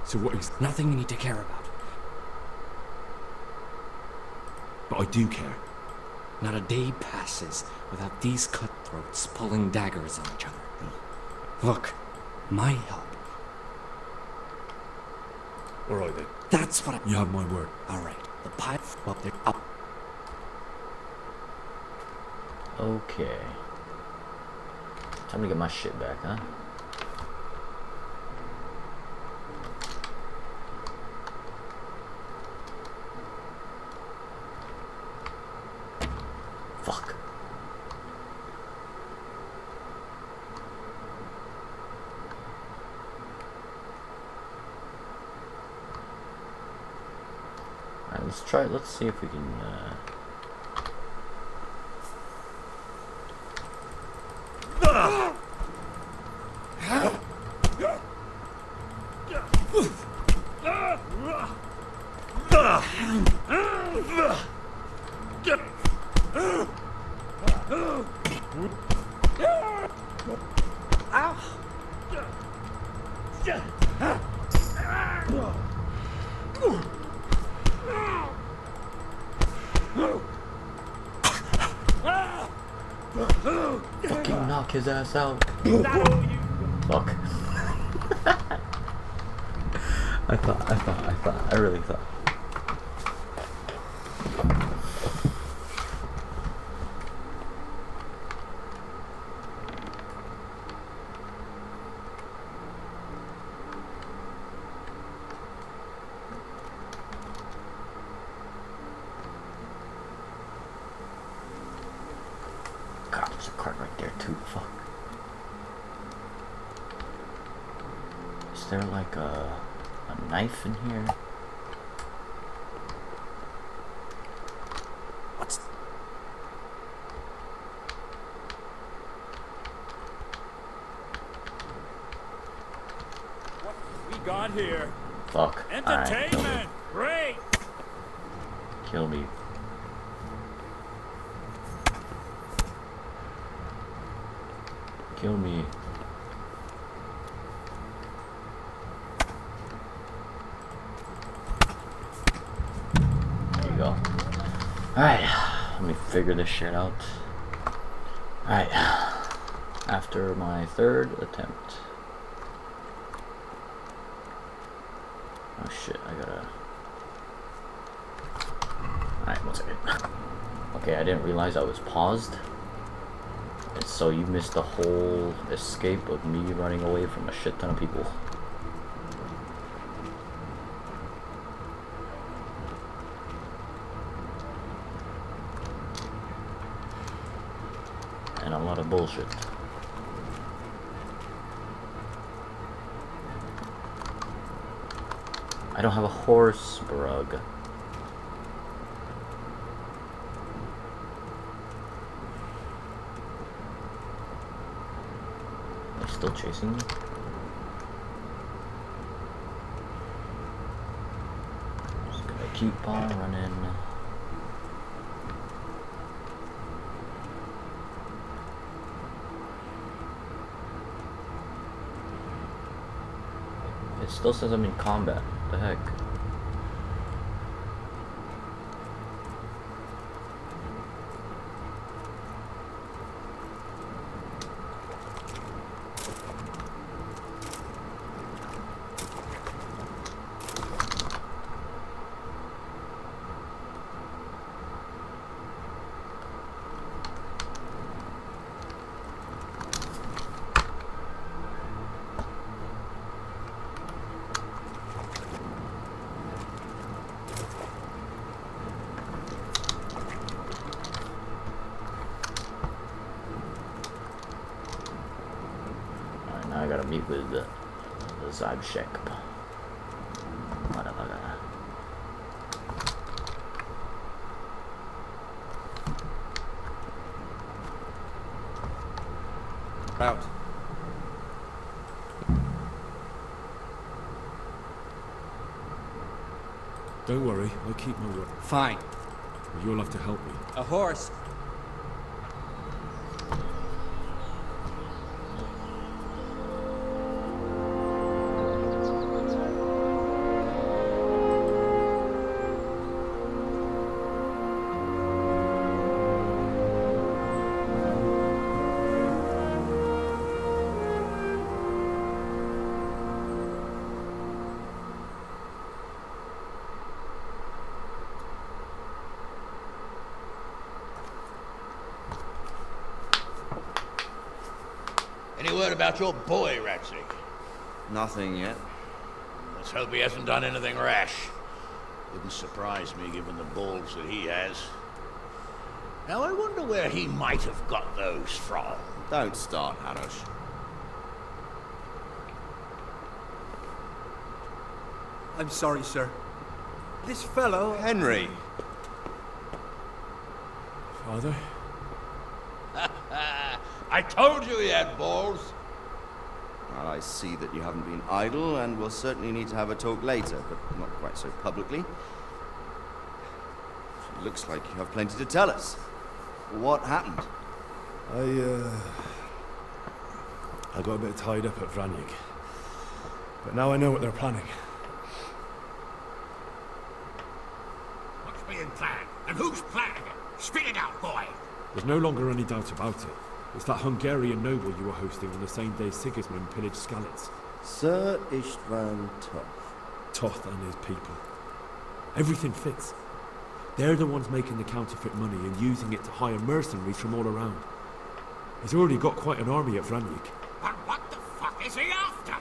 So what is... Nothing you need to care about. But I do care. Not a day passes without these cutthroats pulling daggers on each other. Look, my help. All right, then. That's what I... You have my word. All right, the pipe up there, up. Okay. Time to get my shit back, huh? Fuck. Alright, let's try it. Let's see if we can, fucking knock his ass out. Fuck. I really thought. God, there's a card right there too. Fuck. Is there like a knife in here? What's... What we got here? Fuck. Entertainment! Great! Kill me. Kill me. There you go. Alright, let me figure this shit out. Alright, after my third attempt. Oh shit, I gotta... Alright, 1 second. Okay, I didn't realize I was paused. And so you missed the whole escape of me running away from a shit ton of people. And a lot of bullshit. I don't have a horse, brug. Still chasing me? Just gonna keep on running. It still says I'm in combat. What the heck? Now I gotta meet with the Zybshek. Motherfucker. Out. Don't worry, I'll keep my word. Fine. But you'll have to help me. A horse. heard about your boy, Ratsy? Nothing yet. Let's hope he hasn't done anything rash. Wouldn't surprise me given the balls that he has. Now I wonder where he might have got those from. Don't start, Harosh. I'm sorry, sir. This fellow... Henry! Father? I told you he had balls. Well, I see that you haven't been idle, and we'll certainly need to have a talk later, but not quite so publicly. It looks like you have plenty to tell us. What happened? I got a bit tied up at Vranyig. But now I know what they're planning. What's being planned? And who's planning it? Spit it out, boy! There's no longer any doubt about it. It's that Hungarian noble you were hosting on the same day Sigismund pillaged Skalitz. Sir Istvan Toth. Toth and his people. Everything fits. They're the ones making the counterfeit money and using it to hire mercenaries from all around. He's already got quite an army at Vranyig. But what the fuck is he after?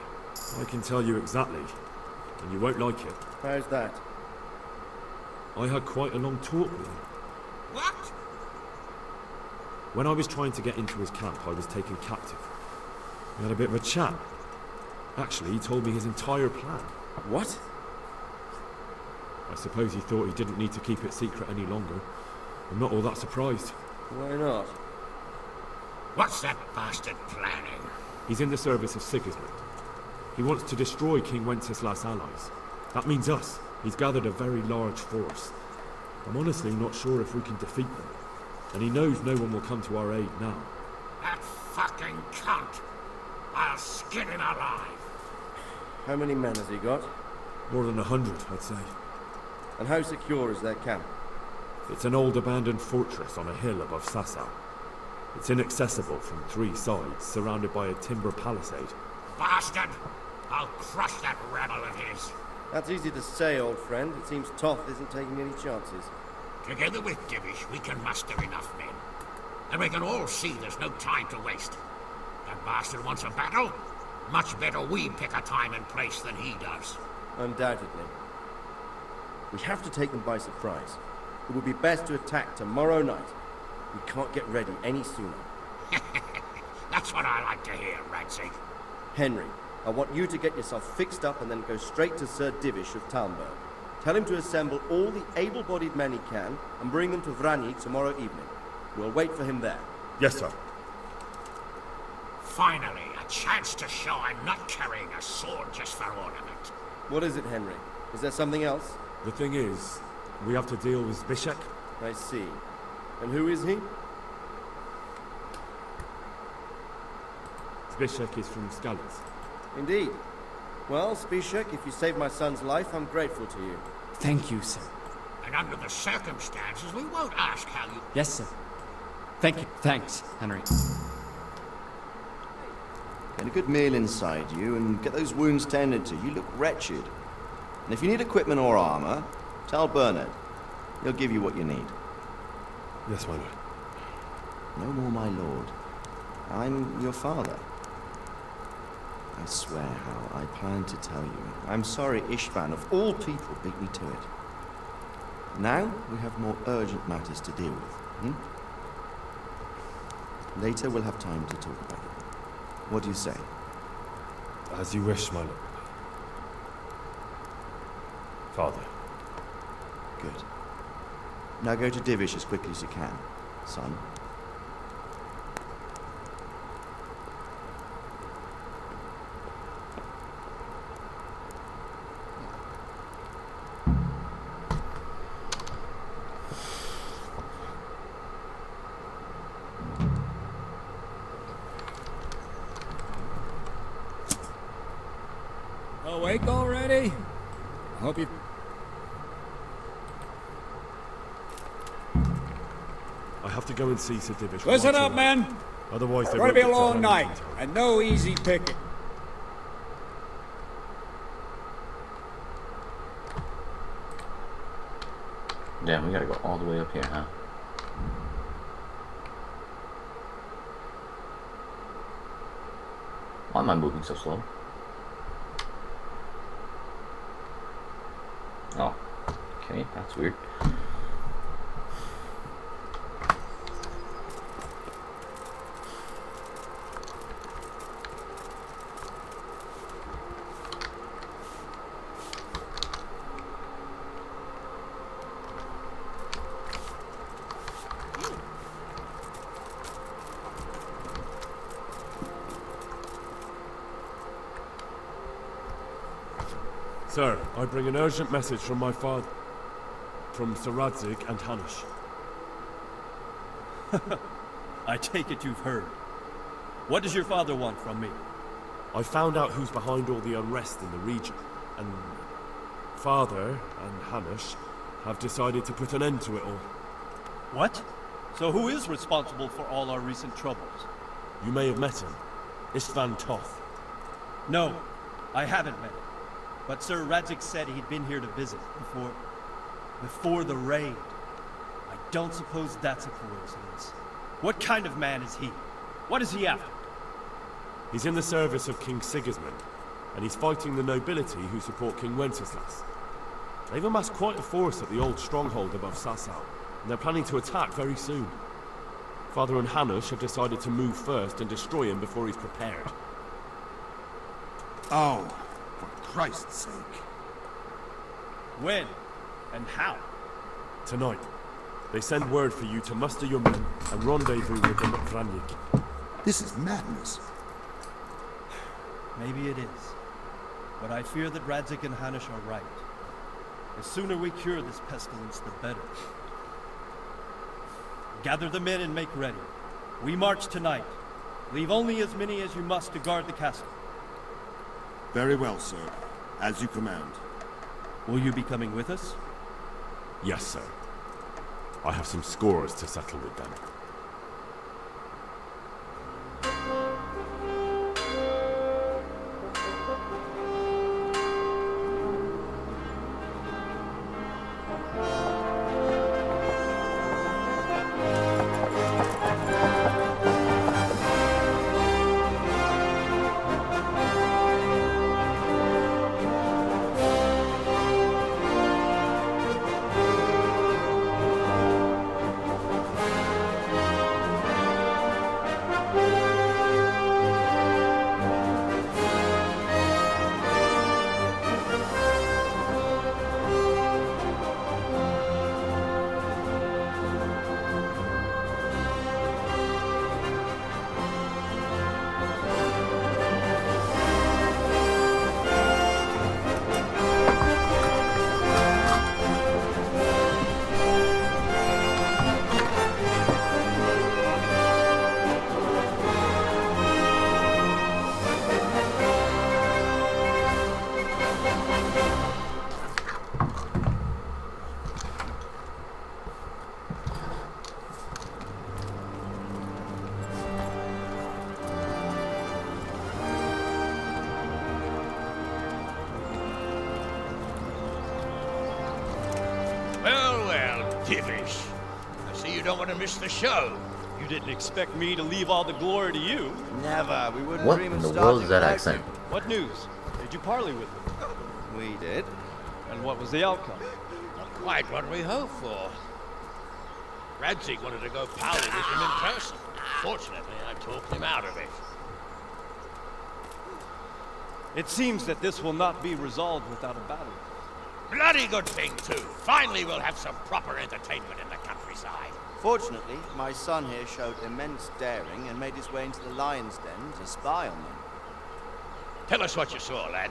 I can tell you exactly, and you won't like it. How's that? I had quite a long talk with him. What? When I was trying to get into his camp, I was taken captive. We had a bit of a chat. Actually, he told me his entire plan. What? I suppose he thought he didn't need to keep it secret any longer. I'm not all that surprised. Why not? What's that bastard planning? He's in the service of Sigismund. He wants to destroy King Wenceslas' allies. That means us. He's gathered a very large force. I'm honestly not sure if we can defeat them. And he knows no one will come to our aid now. That fucking cunt! I'll skin him alive! How many men has he got? More than 100, I'd say. And how secure is their camp? It's an old abandoned fortress on a hill above Sasau. It's inaccessible from 3 sides, surrounded by a timber palisade. Bastard! I'll crush that rebel of his! That's easy to say, old friend. It seems Toth isn't taking any chances. Together with Divish, we can muster enough men. And we can all see there's no time to waste. That bastard wants a battle? Much better we pick a time and place than he does. Undoubtedly. We have to take them by surprise. It would be best to attack tomorrow night. We can't get ready any sooner. That's what I like to hear, Ratsy. Henry, I want you to get yourself fixed up and then go straight to Sir Divish of Talmberg. Tell him to assemble all the able-bodied men he can and bring them to Vranyig tomorrow evening. We'll wait for him there. Yes, sir. Finally, a chance to show I'm not carrying a sword just for ornament. What is it, Henry? Is there something else? The thing is, we have to deal with Zbyszek. I see. And who is he? Zbyszek is from Skalitz. Indeed. Well, Zbyszek, if you saved my son's life, I'm grateful to you. Thank you, sir. And under the circumstances, we won't ask how you... Yes, sir. Thank you. Thanks, Henry. Get a good meal inside you and get those wounds tended to. You look wretched. And if you need equipment or armor, tell Bernard. He'll give you what you need. Yes, my lord. No more, my lord. I'm your father. I swear, Hal, I planned to tell you. I'm sorry Istvan, of all people, beat me to it. Now, we have more urgent matters to deal with. Later, we'll have time to talk about it. What do you say? As you wish, my lord. Father. Good. Now go to Divish as quickly as you can, son. Awake already? I hope you... I have to go and see Sir Divish. Listen right up, away. men! Otherwise, It's they going to won't be a get long Vranyig night, in time. and no easy picking. Damn, we gotta go all the way up here, huh? Why am I moving so slow? Oh, okay, that's weird. Sir, I bring an urgent message from my father. From Sir Radzig and Hanish. I take it you've heard. What does your father want from me? I found out who's behind all the unrest in the region, and Father and Hanish have decided to put an end to it all. What? So who is responsible for all our recent troubles? You may have met him. Istvan Toth. No, I haven't met him. But Sir Radzig said he'd been here to visit before the raid. I don't suppose that's a coincidence. What kind of man is he? What is he after? He's in the service of King Sigismund, and he's fighting the nobility who support King Wenceslas. They've amassed quite a force at the old stronghold above Sasau, and they're planning to attack very soon. Father and Hanish have decided to move first and destroy him before he's prepared. Oh, for Christ's sake. When? And how? Tonight, they send word for you to muster your men and rendezvous with them at Vranyik. This is madness. Maybe it is. But I fear that Radzig and Hanish are right. The sooner we cure this pestilence, the better. Gather the men and make ready. We march tonight. Leave only as many as you must to guard the castle. Very well, sir. As you command. Will you be coming with us? Yes, sir. I have some scores to settle with them. Divish. I see you don't want to miss the show. You didn't expect me to leave all the glory to you. Never. We wouldn't What dream in of the starting world is that without accent? What news? Did you parley with them? you. We did. And what was the outcome? Not quite what we hoped for. Radzig wanted to go pally with him in person. Fortunately, I talked him out of it. It seems that this will not be resolved without a battle. Bloody good thing, too. Finally, we'll have some proper entertainment in the countryside. Fortunately, my son here showed immense daring and made his way into the lion's den to spy on them. Tell us what you saw, lad.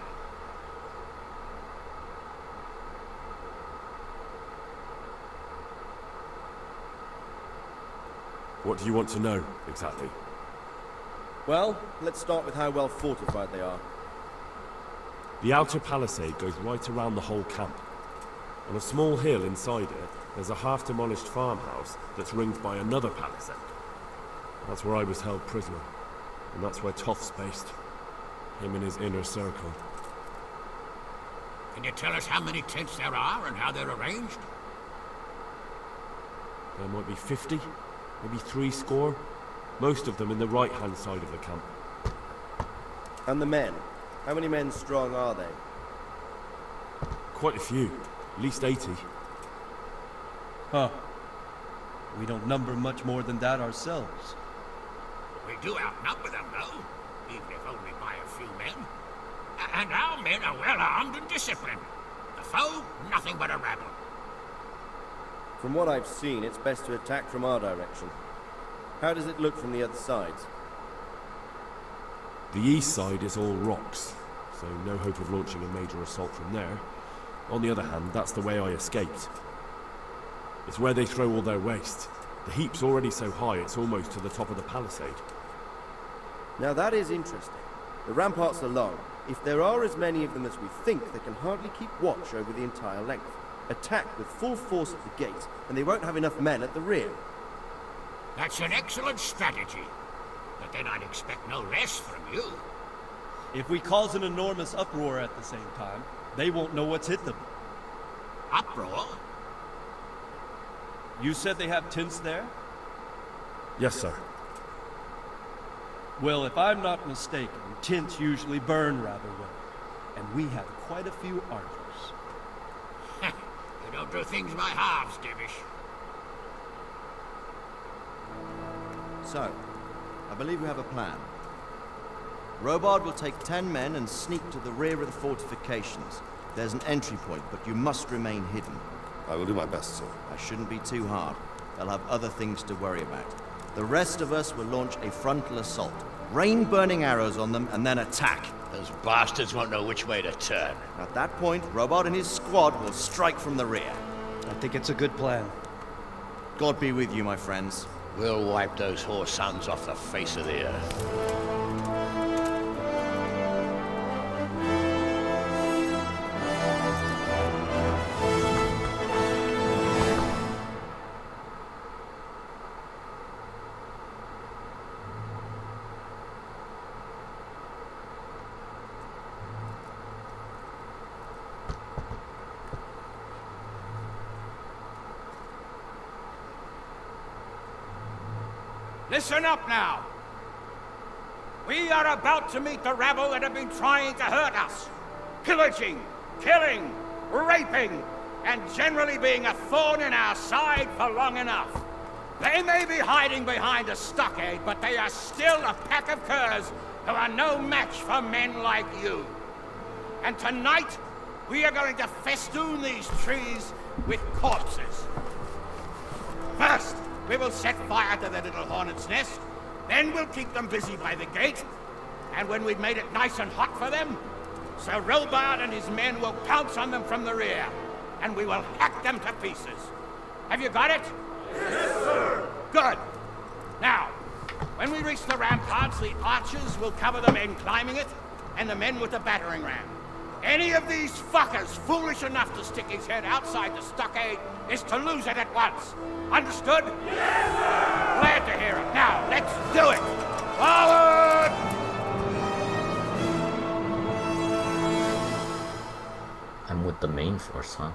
What do you want to know, exactly? Well, let's start with how well fortified they are. The outer palisade goes right around the whole camp. On a small hill inside it, there's a half-demolished farmhouse that's ringed by another palisade. That's where I was held prisoner, and that's where Toth's based. Him and his inner circle. Can you tell us how many tents there are and how they're arranged? There might be 50, maybe 3 score. Most of them in the right-hand side of the camp. And the men? How many men strong are they? Quite a few. At least 80. Huh. We don't number much more than that ourselves. We do outnumber them, though, even if only by a few men. And our men are well armed and disciplined. The foe, nothing but a rabble. From what I've seen, it's best to attack from our direction. How does it look from the other sides? The east side is all rocks, so no hope of launching a major assault from there. On the other hand, that's the way I escaped. It's where they throw all their waste. The heap's already so high it's almost to the top of the palisade. Now that is interesting. The ramparts are long. If there are as many of them as we think, they can hardly keep watch over the entire length. Attack with full force at the gate, and they won't have enough men at the rear. That's an excellent strategy. But then I'd expect no less from you. If we cause an enormous uproar at the same time, they won't know what's hit them. Uproar? You said they have tents there? Yes, sir. Well, if I'm not mistaken, tents usually burn rather well. And we have quite a few archers. You don't do things by halves, Divish. So, I believe we have a plan. Robard will take 10 men and sneak to the rear of the fortifications. There's an entry point, but you must remain hidden. I will do my best, sir. That shouldn't be too hard. They'll have other things to worry about. The rest of us will launch a frontal assault. Rain burning arrows on them and then attack. Those bastards won't know which way to turn. At that point, Robard and his squad will strike from the rear. I think it's a good plan. God be with you, my friends. We'll wipe those whore sons off the face of the earth. Listen up now. We are about to meet the rabble that have been trying to hurt us. Pillaging, killing, raping, and generally being a thorn in our side for long enough. They may be hiding behind a stockade, but they are still a pack of curs who are no match for men like you. And tonight, we are going to festoon these trees with corpses. First, we will set fire to the little hornet's nest. Then we'll keep them busy by the gate. And when we've made it nice and hot for them, Sir Robard and his men will pounce on them from the rear. And we will hack them to pieces. Have you got it? Yes, sir! Good. Now, when we reach the ramparts, the archers will cover the men climbing it, and the men with the battering ram. Any of these fuckers foolish enough to stick his head outside the stockade is to lose it at once. Understood? Yes, sir! Glad to hear it. Now, let's do it! Forward! I'm with the main force, huh?